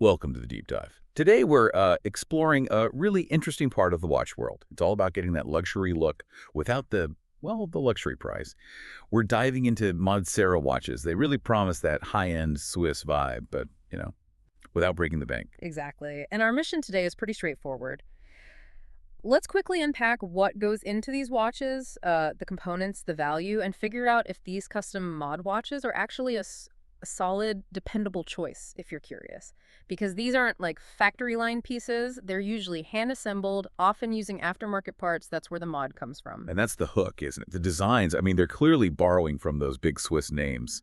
Welcome to the Deep Dive. Today we're exploring a really interesting part of the watch world. It's all about getting that luxury look without the luxury price. We're diving into Modsera watches. They really promise that high-end Swiss vibe, but, without breaking the bank. Exactly. And our mission today is pretty straightforward. Let's quickly unpack what goes into these watches, the components, the value, and figure out if these custom mod watches are actually a solid, dependable choice, if you're curious. Because these aren't like factory line pieces, they're usually hand assembled, often using aftermarket parts. That's where the mod comes from. And that's the hook, isn't it? The designs, I mean, they're clearly borrowing from those big Swiss names.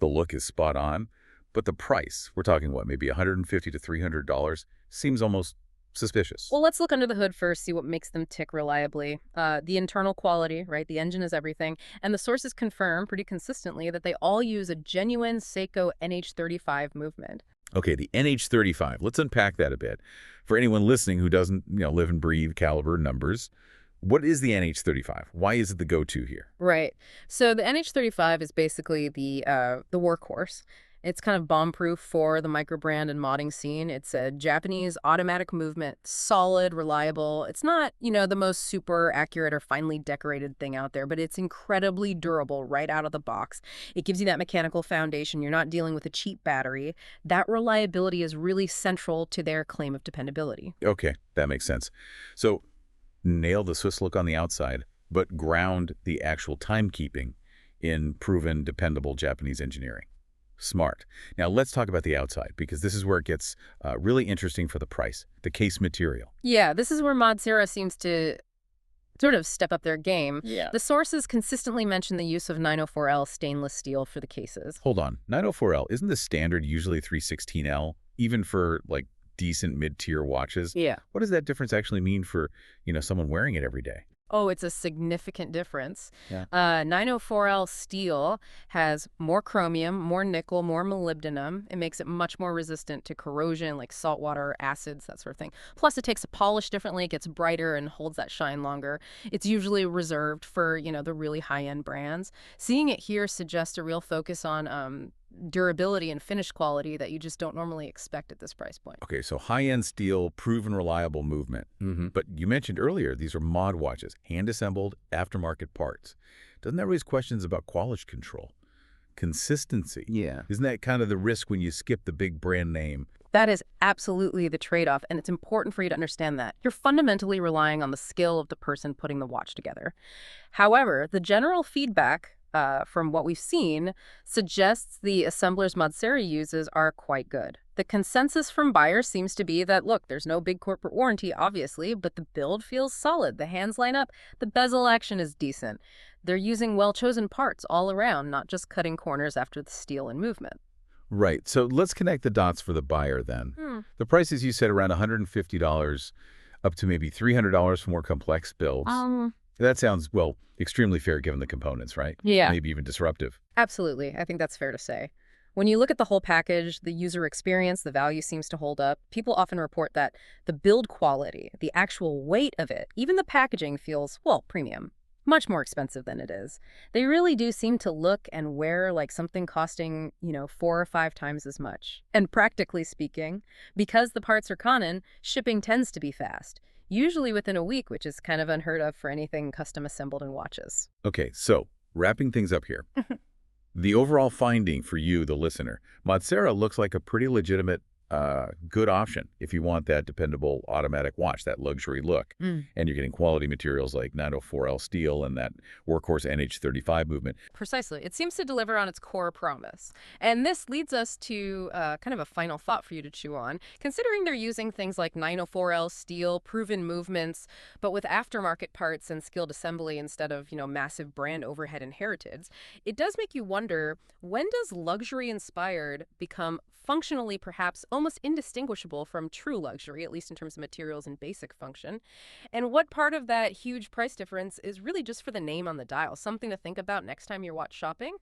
The look is spot on, but the price, we're talking what, maybe $150 to $300, seems almost suspicious. Well, let's look under the hood first, see what makes them tick reliably. The internal quality, right? The engine is everything. And the sources confirm pretty consistently that they all use a genuine Seiko NH35 movement. Okay, the NH35. Let's unpack that a bit. For anyone listening who doesn't, live and breathe caliber numbers, what is the NH35? Why is it the go-to here? Right. So the NH35 is basically the workhorse. It's kind of bomb-proof for the micro-brand and modding scene. It's a Japanese automatic movement, solid, reliable. It's not, the most super accurate or finely decorated thing out there, but it's incredibly durable right out of the box. It gives you that mechanical foundation. You're not dealing with a cheap battery. That reliability is really central to their claim of dependability. Okay, that makes sense. So nail the Swiss look on the outside, but ground the actual timekeeping in proven, dependable Japanese engineering. Smart. Now let's talk about the outside, because this is where it gets really interesting for the price, the case material. Yeah, this is where Modsera seems to sort of step up their game. Yeah. The sources consistently mention the use of 904L stainless steel for the cases. Hold on. 904L, isn't the standard usually 316L, even for, like, decent mid-tier watches? Yeah. What does that difference actually mean for, someone wearing it every day? Oh, it's a significant difference. Yeah. 904L steel has more chromium, more nickel, more molybdenum. It makes it much more resistant to corrosion, like saltwater, acids, that sort of thing. Plus, it takes a polish differently. It gets brighter and holds that shine longer. It's usually reserved for, the really high-end brands. Seeing it here suggests a real focus on durability and finish quality that you just don't normally expect at this price point. Okay, so high-end steel, proven reliable movement. But you mentioned earlier, these are mod watches, hand-assembled, aftermarket parts. Doesn't that raise questions about quality control? Consistency. Yeah. Isn't that kind of the risk when you skip the big brand name? That is absolutely the trade-off, and it's important for you to understand that. You're fundamentally relying on the skill of the person putting the watch together. However, the general feedback from what we've seen suggests the assemblers Modsera uses are quite good. The consensus from buyers seems to be that, look, there's no big corporate warranty, obviously, but the build feels solid. The hands line up. The bezel action is decent. They're using well-chosen parts all around, not just cutting corners after the steel and movement. Right. So let's connect the dots for the buyer then. The prices you said around $150 up to maybe $300 for more complex builds. That sounds, well, extremely fair given the components, right? Yeah. Maybe even disruptive. Absolutely. I think that's fair to say. When you look at the whole package, the user experience, the value seems to hold up. People often report that the build quality, the actual weight of it, even the packaging feels, well, premium. Much more expensive than it is. They really do seem to look and wear like something costing, 4 or 5 times as much. And practically speaking, because the parts are Canon, shipping tends to be fast. Usually within a week, which is kind of unheard of for anything custom assembled in watches. Okay, so wrapping things up here. The overall finding for you, the listener, Modsera looks like a pretty legitimate, good option if you want that dependable automatic watch, that luxury look. And you're getting quality materials like 904L steel and that workhorse NH35 movement. Precisely. It seems to deliver on its core promise. And this leads us to kind of a final thought for you to chew on. Considering they're using things like 904L steel, proven movements, but with aftermarket parts and skilled assembly instead of, massive brand overhead inheritance, it does make you wonder, when does luxury-inspired become functionally perhaps almost indistinguishable from true luxury, at least in terms of materials and basic function? And what part of that huge price difference is really just for the name on the dial? Something to think about next time you're watch shopping?